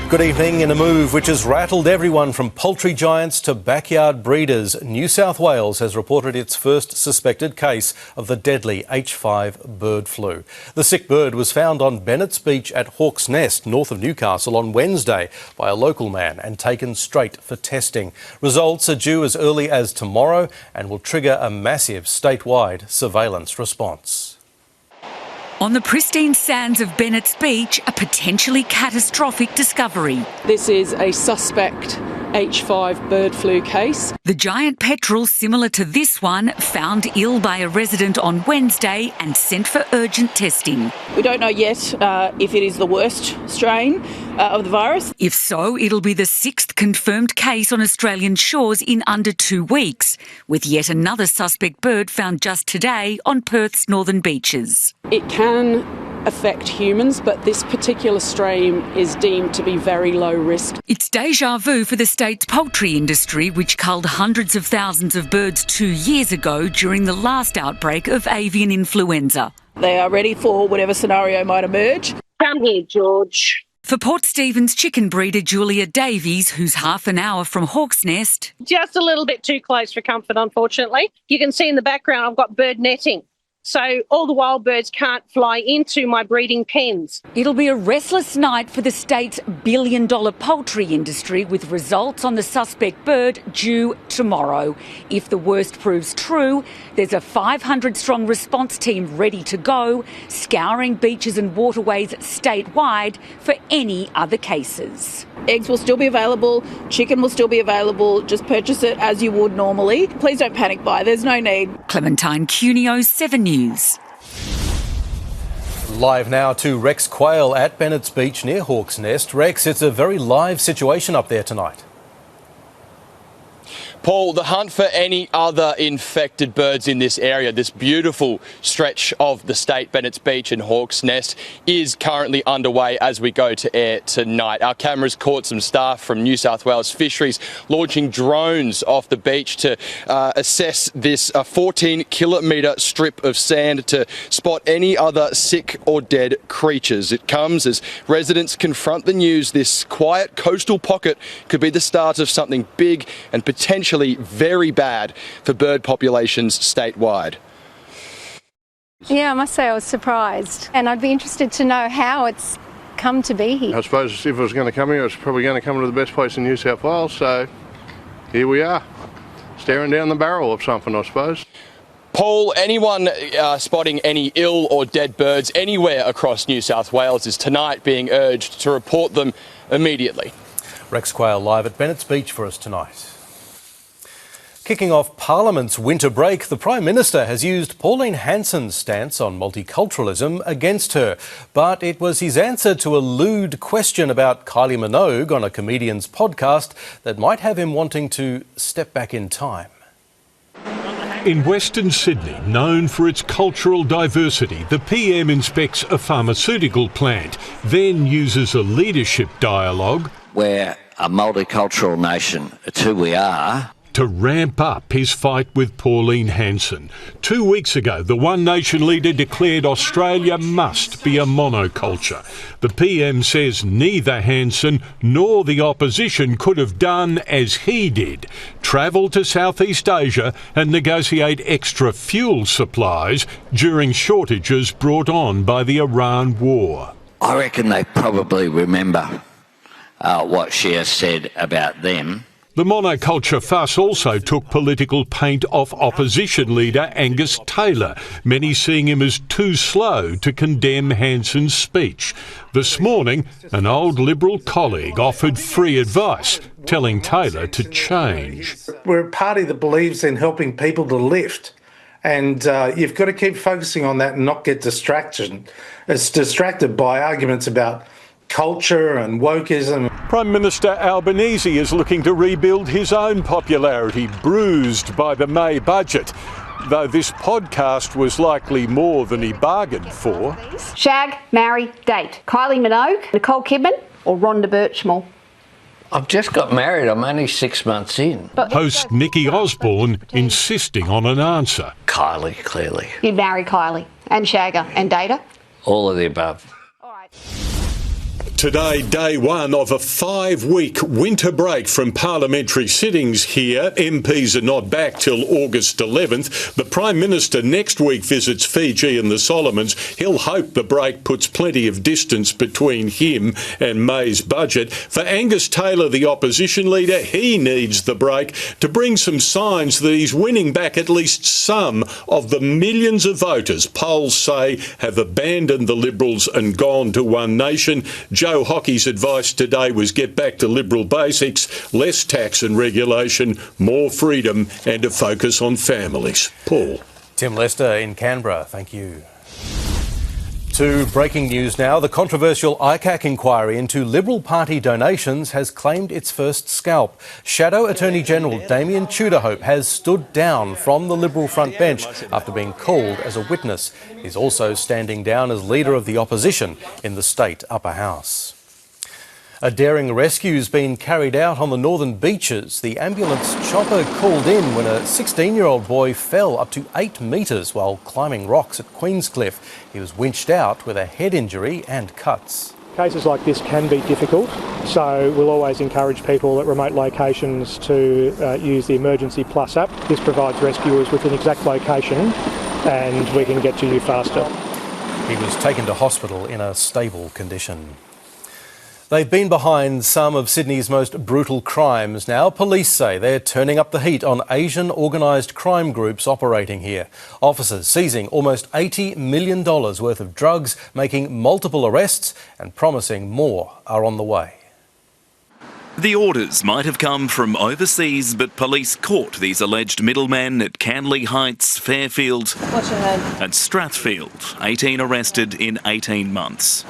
Good evening. In a move which has rattled everyone from poultry giants to backyard breeders, New South Wales has reported its first suspected case of the deadly H5 bird flu. The sick bird was found on Bennetts Beach at Hawk's Nest, north of Newcastle, on Wednesday by a local man and taken straight for testing. Results are due as early as tomorrow and will trigger a massive statewide surveillance response. On the pristine sands of Bennetts Beach, a potentially catastrophic discovery. This is a suspect H5 bird flu case. The giant petrel, similar to this one, found ill by a resident on Wednesday and sent for urgent testing. We don't know yet if it is the worst strain of the virus. If so, it'll be the 6th confirmed case on Australian shores in under 2 weeks, with yet another suspect bird found just today on Perth's northern beaches. It can affect humans, but this particular strain is deemed to be very low risk. It's deja vu for the state's poultry industry, which culled hundreds of thousands of birds 2 years ago during the last outbreak of avian influenza. They are ready for whatever scenario might emerge. Come here, George. For Port Stephens chicken breeder Julia Davies, who's half an hour from Hawk's Nest. Just a little bit too close for comfort, unfortunately. You can see in the background I've got bird netting. So all the wild birds can't fly into my breeding pens. It'll be a restless night for the state's billion-dollar poultry industry, with results on the suspect bird due tomorrow. If the worst proves true, there's a 500-strong response team ready to go, scouring beaches and waterways statewide for any other cases. Eggs will still be available, chicken will still be available, just purchase it as you would normally. Please don't panic buy, there's no need. Clementine Cuneo, 7 News. Live now to Rex Quayle at Bennetts Beach near Hawk's Nest. Rex, it's a very live situation up there tonight. Paul, the hunt for any other infected birds in this area, this beautiful stretch of the state, Bennetts Beach and Hawk's Nest, is currently underway as we go to air tonight. Our cameras caught some staff from New South Wales Fisheries launching drones off the beach to assess this 14-kilometre strip of sand to spot any other sick or dead creatures. It comes as residents confront the news this quiet coastal pocket could be the start of something big and potentially very bad for bird populations statewide. Yeah, I must say I was surprised, and I'd be interested to know how it's come to be here. I suppose if it was going to come here, it was probably going to come to the best place in New South Wales, so here we are, staring down the barrel of something, I suppose. Paul, anyone spotting any ill or dead birds anywhere across New South Wales is tonight being urged to report them immediately. Rex Quayle live at Bennetts Beach for us tonight. Kicking off Parliament's winter break, the Prime Minister has used Pauline Hanson's stance on multiculturalism against her. But it was his answer to a lewd question about Kylie Minogue on a comedian's podcast that might have him wanting to step back in time. In Western Sydney, known for its cultural diversity, the PM inspects a pharmaceutical plant, then uses a leadership dialogue. We're a multicultural nation. It's who we are. To ramp up his fight with Pauline Hanson. 2 weeks ago, the One Nation leader declared Australia must be a monoculture. The PM says neither Hanson nor the opposition could have done as he did, travel to Southeast Asia and negotiate extra fuel supplies during shortages brought on by the Iran war. I reckon they probably remember what she has said about them. The monoculture fuss also took political paint off opposition leader Angus Taylor, many seeing him as too slow to condemn Hanson's speech. This morning, an old Liberal colleague offered free advice, telling Taylor to change. We're a party that believes in helping people to lift, and you've got to keep focusing on that and not get distracted by arguments about culture and wokeism. Prime Minister Albanese is looking to rebuild his own popularity, bruised by the May budget, though this podcast was likely more than he bargained for. Shag, marry, date. Kylie Minogue, Nicole Kidman or Rhonda Birchmore? I've just got married. I'm only 6 months in. Host Nikki Osborne insisting on an answer. Kylie, clearly. You'd marry Kylie and shag her and date her? All of the above. All right. Today, day one of a 5-week winter break from parliamentary sittings here. MPs are not back till August 11th. The Prime Minister next week visits Fiji and the Solomons. He'll hope the break puts plenty of distance between him and May's budget. For Angus Taylor, the opposition leader, he needs the break to bring some signs that he's winning back at least some of the millions of voters polls say have abandoned the Liberals and gone to One Nation. Joe Hockey's advice today was get back to Liberal basics, less tax and regulation, more freedom and a focus on families. Paul. Tim Lester in Canberra, thank you. To breaking news now. The controversial ICAC inquiry into Liberal Party donations has claimed its first scalp. Shadow Attorney General Damien Tudorhope has stood down from the Liberal front bench after being called as a witness. He's also standing down as leader of the opposition in the state upper house. A daring rescue's been carried out on the northern beaches. The ambulance chopper called in when a 16-year-old boy fell up to 8 metres while climbing rocks at Queenscliff. He was winched out with a head injury and cuts. Cases like this can be difficult, so we'll always encourage people at remote locations to use the Emergency Plus app. This provides rescuers with an exact location and we can get to you faster. He was taken to hospital in a stable condition. They've been behind some of Sydney's most brutal crimes now. Police say they're turning up the heat on Asian organised crime groups operating here. Officers seizing almost $80 million worth of drugs, making multiple arrests and promising more are on the way. The orders might have come from overseas, but police caught these alleged middlemen at Canley Heights, Fairfield and Strathfield. 18 arrested in 18 months.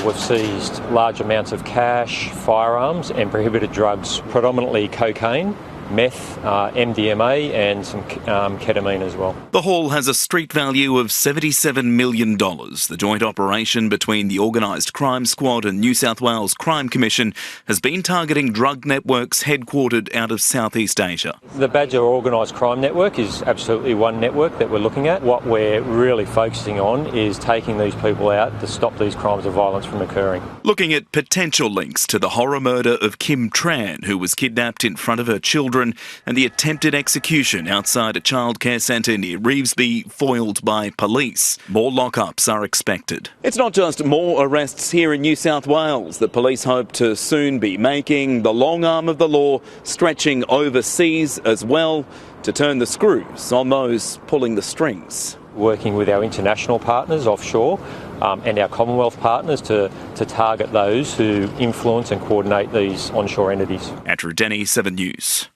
We've seized large amounts of cash, firearms and prohibited drugs, predominantly cocaine, meth, MDMA and some ketamine as well. The haul has a street value of $77 million. The joint operation between the Organised Crime Squad and New South Wales Crime Commission has been targeting drug networks headquartered out of Southeast Asia. The Badger Organised Crime Network is absolutely one network that we're looking at. What we're really focusing on is taking these people out to stop these crimes of violence from occurring. Looking at potential links to the horror murder of Kim Tran, who was kidnapped in front of her children, and the attempted execution outside a childcare centre near Revesby, foiled by police. More lockups are expected. It's not just more arrests here in New South Wales that police hope to soon be making. The long arm of the law stretching overseas as well to turn the screws on those pulling the strings. Working with our international partners offshore and our Commonwealth partners to target those who influence and coordinate these onshore entities. Andrew Denny, 7 News.